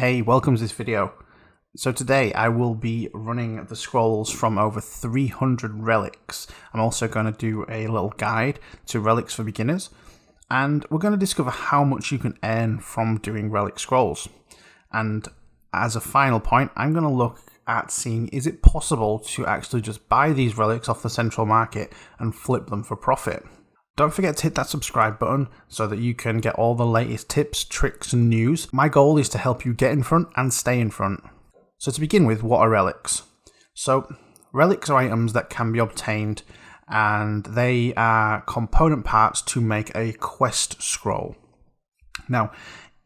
Hey, welcome to this video. So today I will be running the scrolls from over 300 relics. I'm also going to do a little guide to relics for beginners, and we're going to discover how much you can earn from doing relic scrolls. And as a final point, I'm going to look at seeing, is it possible to actually just buy these relics off the central market and flip them for profit? Don't forget to hit that subscribe button so that you can get all the latest tips, tricks and news. My goal is to help you get in front and stay in front. So to begin with, what are relics? So relics are items that can be obtained, and they are component parts to make a quest scroll. Now,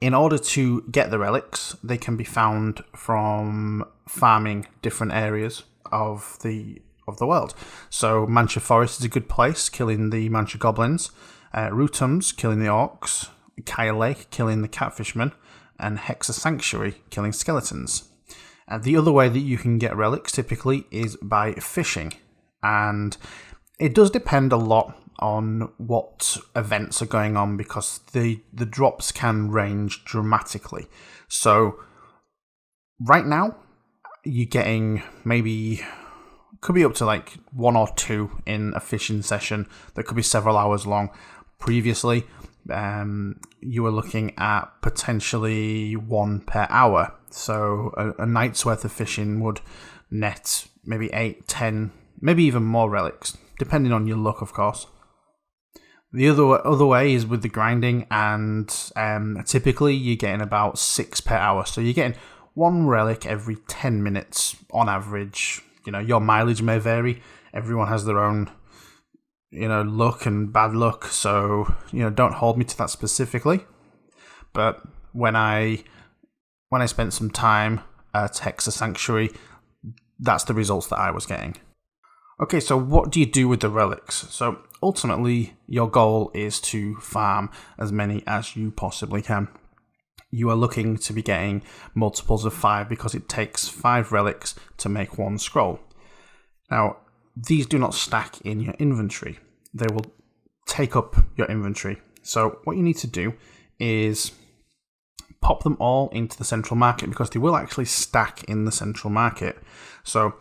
in order to get the relics, they can be found from farming different areas of the world. So Mancha Forest is a good place, killing the Mancha goblins, Rutums, killing the orcs, Kyle Lake, killing the catfishmen, and Hexa Sanctuary, killing skeletons. The other way that you can get relics typically is by fishing, and it does depend a lot on what events are going on because the drops can range dramatically. So right now you're getting maybe, could be up to like 1 or 2 in a fishing session that could be several hours long. Previously, you were looking at potentially 1 per hour. So a night's worth of fishing would net maybe 8, 10, maybe even more relics, depending on your luck, of course. The other way is with the grinding, and typically you're getting about 6 per hour. So you're getting 1 relic every 10 minutes on average. You know, your mileage may vary. Everyone has their own, luck and bad luck. So, don't hold me to that specifically. But when I spent some time at Hexa Sanctuary, that's the results that I was getting. Okay, so what do you do with the relics? So ultimately, your goal is to farm as many as you possibly can. You are looking to be getting multiples of 5 because it takes 5 relics to make 1 scroll. Now, these do not stack in your inventory. They will take up your inventory. So what you need to do is pop them all into the central market because they will actually stack in the central market. So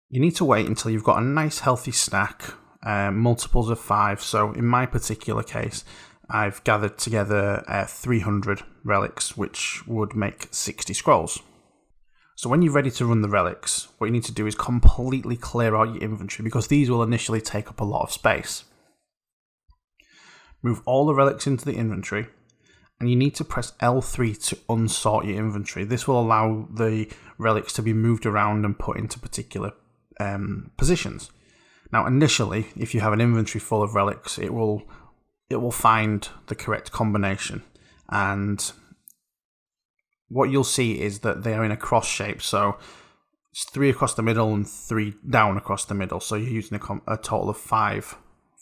you need to wait until you've got a nice healthy stack, multiples of 5. So in my particular case, I've gathered together 300 relics, which would make 60 scrolls. So when you're ready to run the relics, what you need to do is completely clear out your inventory because these will initially take up a lot of space. Move all the relics into the inventory, and you need to press L3 to unsort your inventory. This will allow the relics to be moved around and put into particular positions. Now initially, if you have an inventory full of relics, it will find the correct combination, and what you'll see is that they are in a cross shape. So it's 3 across the middle and 3 down across the middle. So you're using a total of 5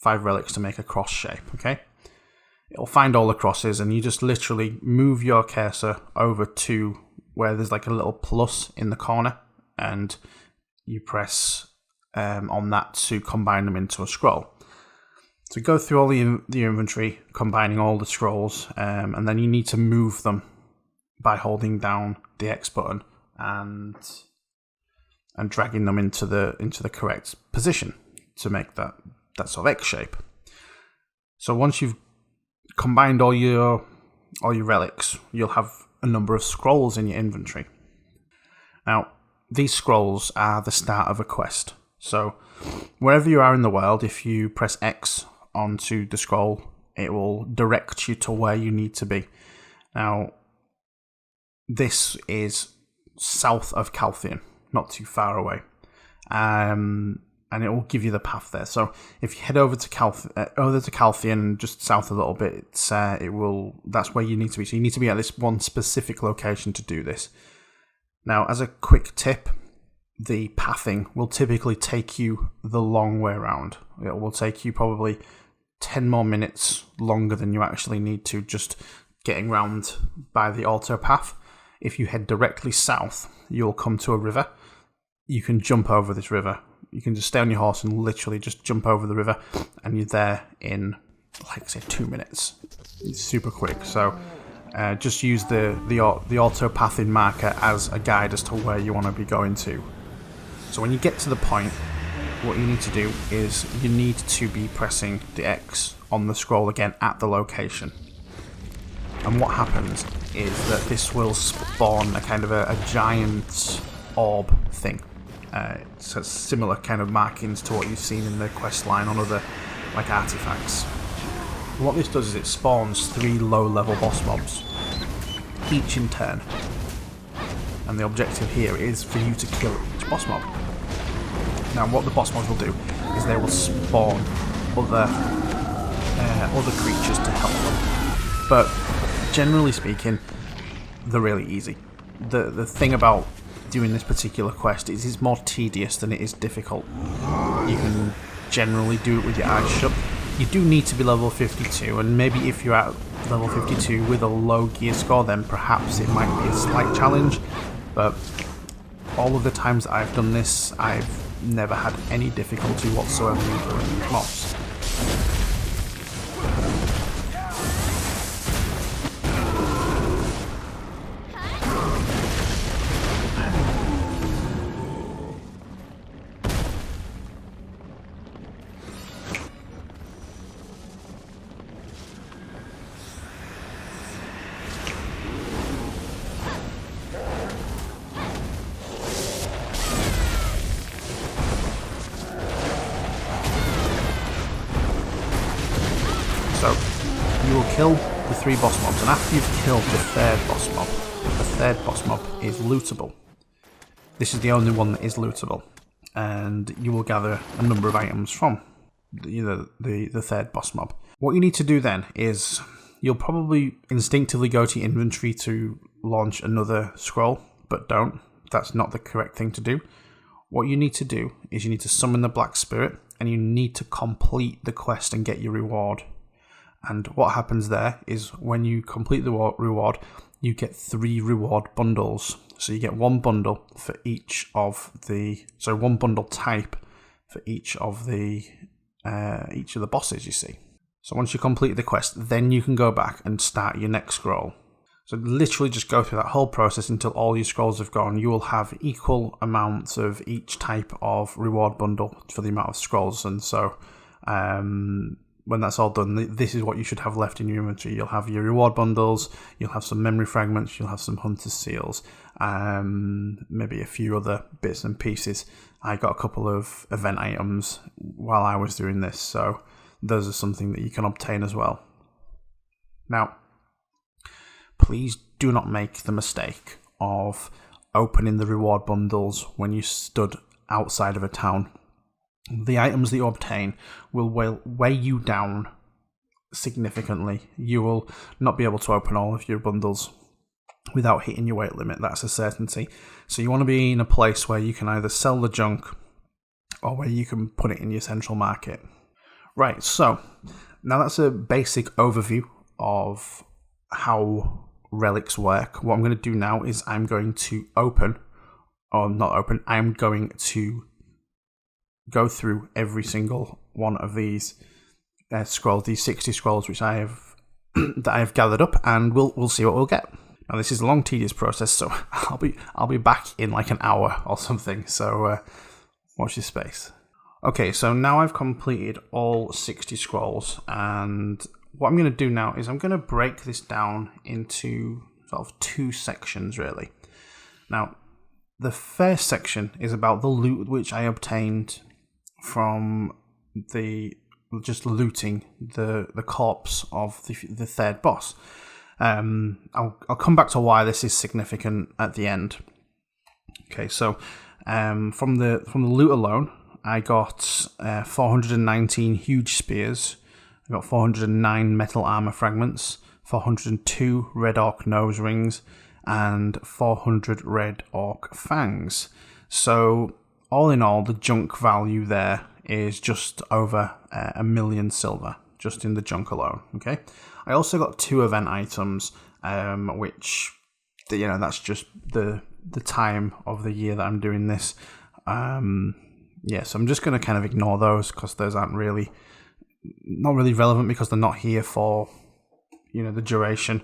relics to make a cross shape. Okay, it'll find all the crosses, and you just literally move your cursor over to where there's like a little plus in the corner, and you press on that to combine them into a scroll. So go through all the inventory, combining all the scrolls, and then you need to move them by holding down the X button and dragging them into the correct position to make that sort of X shape. So once you've combined all your relics, you'll have a number of scrolls in your inventory. Now, these scrolls are the start of a quest. So wherever you are in the world, if you press X onto the scroll, it will direct you to where you need to be. Now, this is south of Calthian, not too far away, and it will give you the path there. So if you head over to Calthian, just south a little bit, that's where you need to be. So you need to be at this one specific location to do this. Now, as a quick tip, the pathing will typically take you the long way around. It will take you probably 10 more minutes longer than you actually need to just getting round by the auto path. If you head directly south, you'll come to a river. You can jump over this river. You can just stay on your horse and literally just jump over the river, and you're there in, like, say, 2 minutes. It's super quick. So just use the auto pathing marker as a guide as to where you want to be going to. So when you get to the point, what you need to do is you need to be pressing the X on the scroll again at the location. And what happens is that this will spawn a kind of a giant orb thing. It's a similar kind of markings to what you've seen in the quest line on other like artifacts. What this does is it spawns 3 low-level boss mobs, each in turn. And the objective here is for you to kill each boss mob. Now what the boss mobs will do is they will spawn other creatures to help them. But generally speaking, they're really easy. The thing about doing this particular quest is it's more tedious than it is difficult. You can generally do it with your eyes shut. You do need to be level 52, and maybe if you're at level 52 with a low gear score, then perhaps it might be a slight challenge. But all of the times that I've done this, I've never had any difficulty whatsoever in killing mobs. So, you will kill the 3 boss mobs, and after you've killed the 3rd boss mob, the 3rd boss mob is lootable. This is the only one that is lootable, and you will gather a number of items from the 3rd boss mob. What you need to do then is, you'll probably instinctively go to your inventory to launch another scroll, but don't. That's not the correct thing to do. What you need to do is you need to summon the Black Spirit, and you need to complete the quest and get your reward. And what happens there is when you complete the reward, you get 3 reward bundles. So you get 1 bundle for each of the, so 1 bundle type for each of the bosses you see. So once you complete the quest, then you can go back and start your next scroll. So literally just go through that whole process until all your scrolls have gone. You will have equal amounts of each type of reward bundle for the amount of scrolls. And so when that's all done, this is what you should have left in your inventory. You'll have your reward bundles, you'll have some memory fragments, you'll have some hunter's seals, maybe a few other bits and pieces. I got a couple of event items while I was doing this, so those are something that you can obtain as well. Now, please do not make the mistake of opening the reward bundles when you stood outside of a town. The items that you obtain will weigh you down significantly. You will not be able to open all of your bundles without hitting your weight limit. That's a certainty. So you want to be in a place where you can either sell the junk or where you can put it in your central market. Right, so now that's a basic overview of how relics work. What I'm going to do now is I'm going to I'm going to go through every single one of these scrolls, these 60 scrolls which I have that I have gathered up, and we'll see what we'll get. Now this is a long, tedious process, so I'll be back in like an hour or something. So watch this space. Okay, so now I've completed all 60 scrolls, and what I'm going to do now is I'm going to break this down into sort of 2 sections really. Now, the first section is about the loot which I obtained from just looting the corpse of the 3rd boss. I'll come back to why this is significant at the end. Okay, so from the loot alone, I got 419 huge spears. I got 409 metal armor fragments, 402 red orc nose rings, and 400 red orc fangs. So all in all, the junk value there is just over 1 million silver, just in the junk alone. Okay, I also got 2 event items, which that's just the time of the year that I'm doing this. So I'm just going to kind of ignore those because those aren't not really relevant because they're not here for the duration.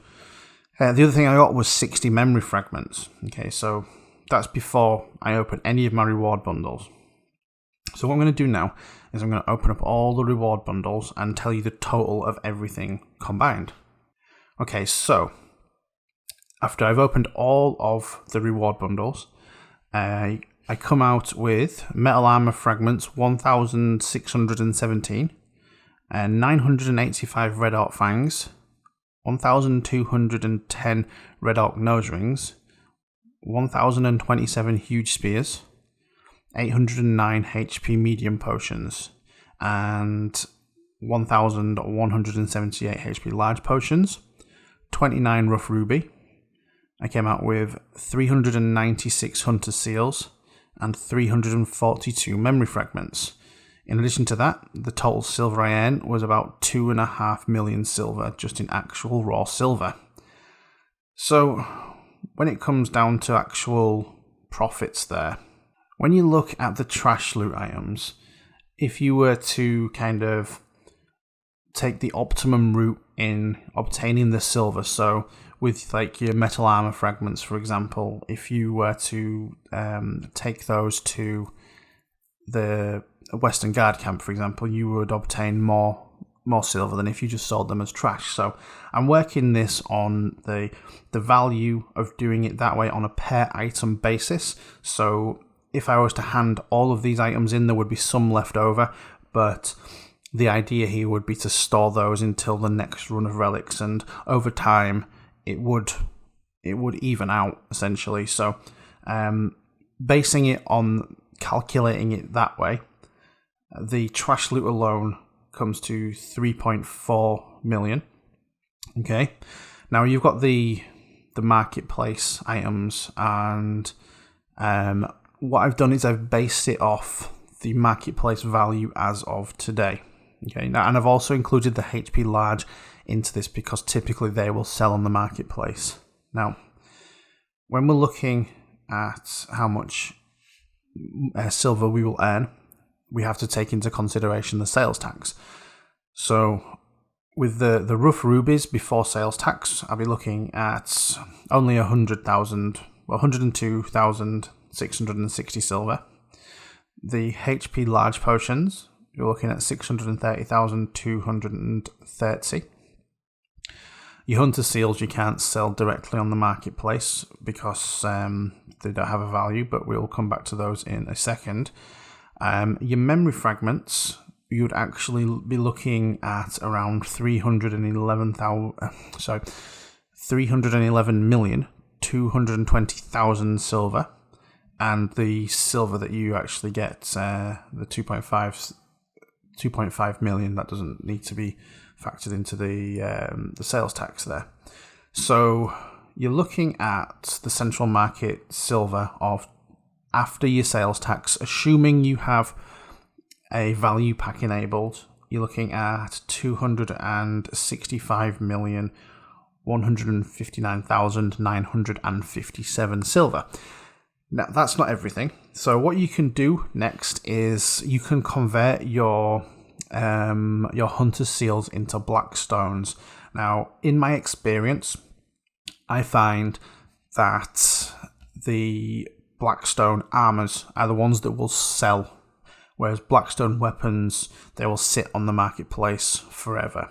The other thing I got was 60 memory fragments. Okay, so that's before I open any of my reward bundles. So what I'm going to do now is I'm going to open up all the reward bundles and tell you the total of everything combined. Okay, so after I've opened all of the reward bundles, I come out with metal armor fragments 1,617, 985 red orc fangs, 1,210 red orc nose rings, 1,027 huge spears, 809 HP medium potions, and 1,178 HP large potions, 29 rough ruby. I came out with 396 hunter seals and 342 memory fragments. In addition to that, the total silver I earned was about 2.5 million silver just in actual raw silver. So when it comes down to actual profits there, when you look at the trash loot items, if you were to kind of take the optimum route in obtaining the silver, so with like your metal armor fragments, for example, if you were to take those to the Western Guard camp, for example, you would obtain more silver than if you just sold them as trash. So I'm working this on the value of doing it that way on a per item basis. So if I was to hand all of these items in, there would be some left over, but the idea here would be to store those until the next run of relics, and over time it would even out essentially. So basing it on calculating it that way, the trash loot alone comes to 3.4 million. Okay, now you've got the marketplace items, and what I've done is I've based it off the marketplace value as of today. Okay, now, and I've also included the HP large into this because typically they will sell on the marketplace. Now, when we're looking at how much silver we will earn, we have to take into consideration the sales tax. So with the rough rubies before sales tax, I'll be looking at only 102,660 silver. The HP large potions, you're looking at 630,230. Your hunter seals you can't sell directly on the marketplace because they don't have a value, but we'll come back to those in a second. Your memory fragments, you'd actually be looking at around 311,220,000 silver, and the silver that you actually get, the 2.5 million, that doesn't need to be factored into the sales tax there. So you're looking at the central market silver of, after your sales tax, assuming you have a value pack enabled, you're looking at 265,159,957 silver. Now, that's not everything. So what you can do next is you can convert your hunter seals into black stones. Now, in my experience, I find that the blackstone armors are the ones that will sell, whereas blackstone weapons, they will sit on the marketplace forever.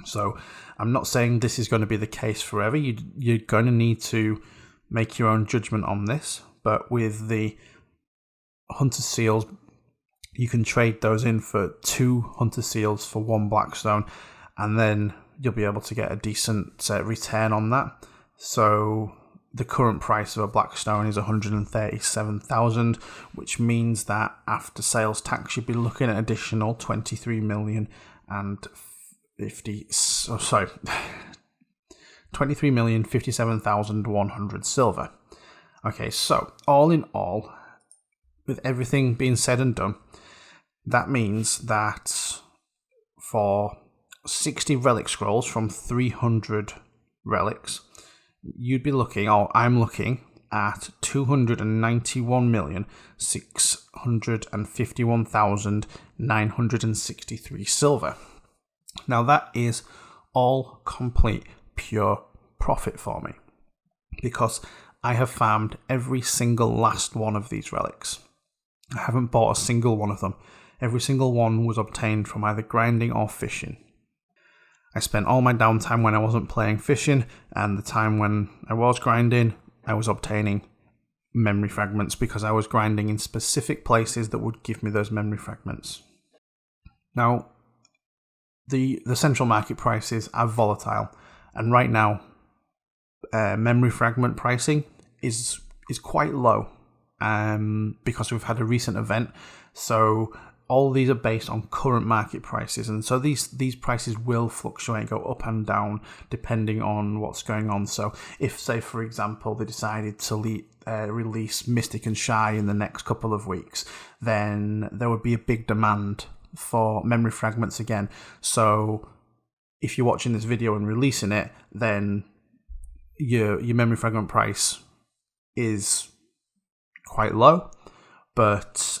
So I'm not saying this is going to be the case forever. You're going to need to make your own judgment on this, but with the hunter seals, you can trade those in for 2 hunter seals for 1 blackstone, and then you'll be able to get a decent return on that. So the current price of a blackstone is 137,000, which means that after sales tax, you'd be looking at additional 23,057,100 silver. Okay, so all in all, with everything being said and done, that means that for 60 relic scrolls from 300 relics, you'd be looking, or I'm looking, at 291,651,963 silver. Now that is all complete pure profit for me, because I have farmed every single last one of these relics. I haven't bought a single one of them. Every single one was obtained from either grinding or fishing. I spent all my downtime when I wasn't playing fishing, and the time when I was grinding, I was obtaining memory fragments because I was grinding in specific places that would give me those memory fragments. Now, the central market prices are volatile, and right now, memory fragment pricing is quite low because we've had a recent event. So all these are based on current market prices, and so these prices will fluctuate, go up and down depending on what's going on. So if, say for example, they decided to release Mystic and Shy in the next couple of weeks, then there would be a big demand for memory fragments again. So if you're watching this video and releasing it, then your memory fragment price is quite low, but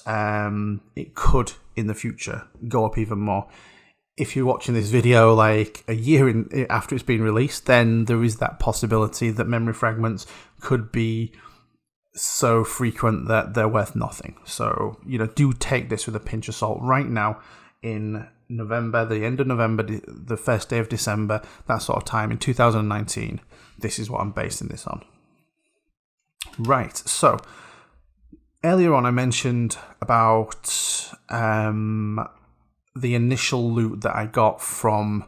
it could in the future go up even more. If you're watching this video like a year after it's been released, then there is that possibility that memory fragments could be so frequent that they're worth nothing. So, do take this with a pinch of salt. Right now, in November, the end of November, the first day of December, that sort of time in 2019, this is what I'm basing this on. Right, so earlier on I mentioned about the initial loot that I got from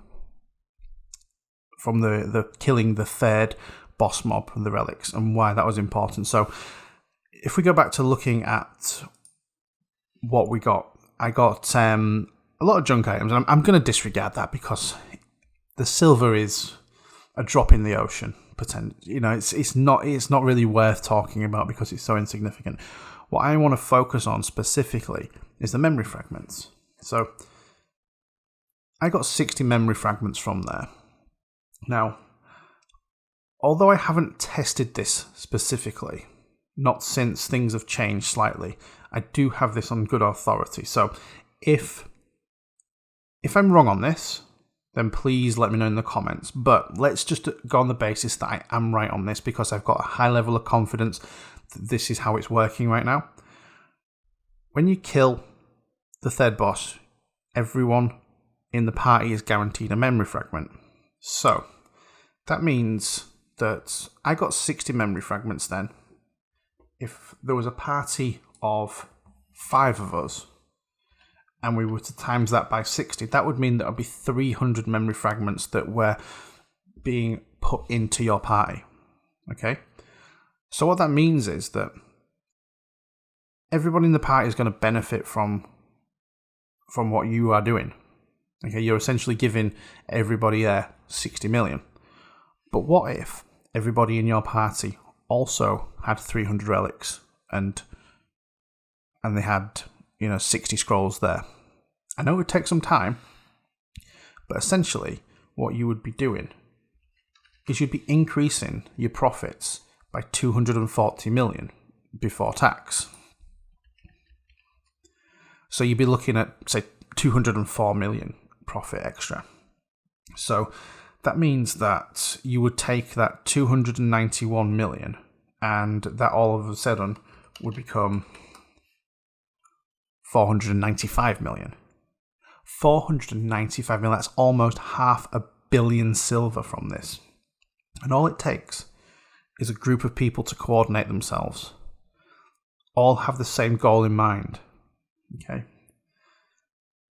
the killing the third boss mob from the relics, and why that was important. So if we go back to looking at what we got, I got a lot of junk items, and I'm going to disregard that because the silver is a drop in the ocean. It's not really worth talking about because it's so insignificant. What I want to focus on specifically is the memory fragments. So I got 60 memory fragments from there. Now, although I haven't tested this specifically, not since things have changed slightly, I do have this on good authority. So if I'm wrong on this, then please let me know in the comments. But let's just go on the basis that I am right on this, because I've got a high level of confidence that this is how it's working right now. When you kill the third boss, everyone in the party is guaranteed a memory fragment. So that means that I got 60 memory fragments then. If there was a party of 5 of us, and we were to times that by 60, that would mean that would be 300 memory fragments that were being put into your party. Okay? So what that means is that everybody in the party is going to benefit from what you are doing. Okay, you're essentially giving everybody 60 million. But what if everybody in your party also had 300 relics and they had 60 scrolls there? I know it would take some time, but essentially what you would be doing is you'd be increasing your profits by 240 million before tax. So you'd be looking at, say, 204 million profit extra. So that means that you would take that 291 million and that all of a sudden would become 495 million. 495 million, that's almost $500 million silver from this. And all it takes is a group of people to coordinate themselves. All have the same goal in mind. Okay.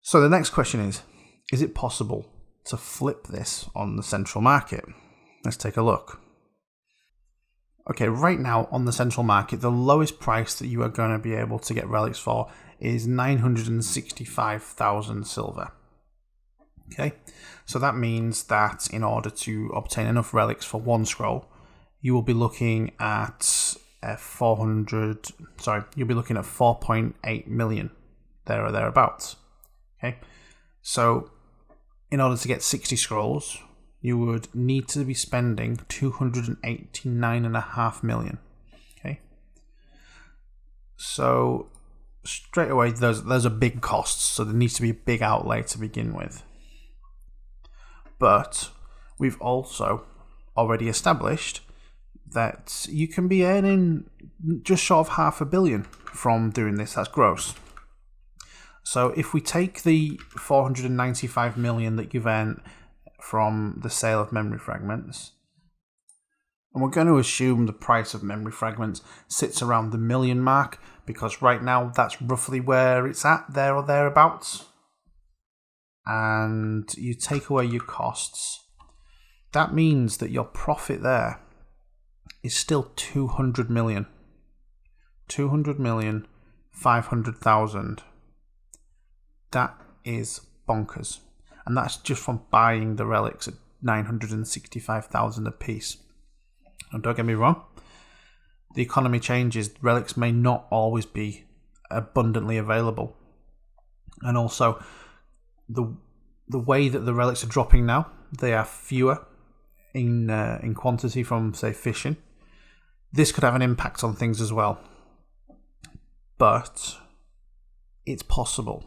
So the next question is it possible to flip this on the central market? Let's take a look. Okay, right now on the central market, the lowest price that you are going to be able to get relics for is 965,000 silver. Okay, so that means that in order to obtain enough relics for one scroll, you will be looking at 4.8 million, there or thereabouts. Okay, so in order to get 60 scrolls, you would need to be spending 289.5 million. Okay, so straight away there's a big cost, so there needs to be a big outlay to begin with. But we've also already established that you can be earning just short of $500 million from doing this. That's gross. So if we take the 495 million that you've earned from the sale of memory fragments, and we're going to assume the price of memory fragments sits around the $1 million mark, because right now that's roughly where it's at, there or thereabouts, and you take away your costs, that means that your profit there is still 200 million. 200,500,000. That is bonkers. And that's just from buying the relics at 965,000 a piece. And don't get me wrong, the economy changes. Relics may not always be abundantly available. And also, the way that the relics are dropping now, they are fewer in quantity from, say, fishing. This could have an impact on things as well. But it's possible,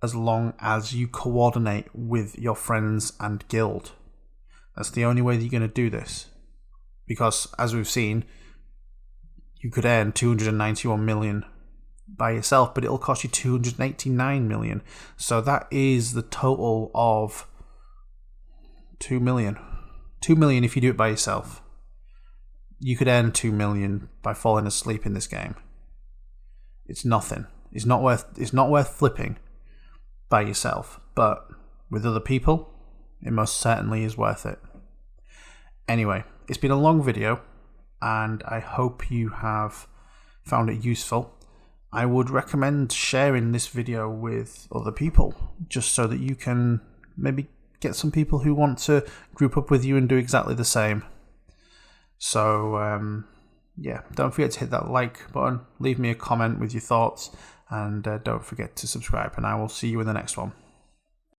as long as you coordinate with your friends and guild. That's the only way that you're going to do this. Because, as we've seen, you could earn 291 million by yourself, but it'll cost you 289 million. So that is the total of 2 million. 2 million if you do it by yourself. You could earn 2 million by falling asleep in this game. It's nothing. It's not worth flipping by yourself, but with other people, it most certainly is worth it. Anyway, it's been a long video, and I hope you have found it useful. I would recommend sharing this video with other people, just so that you can maybe get some people who want to group up with you and do exactly the same. So, yeah, don't forget to hit that like button, leave me a comment with your thoughts, and don't forget to subscribe, and I will see you in the next one.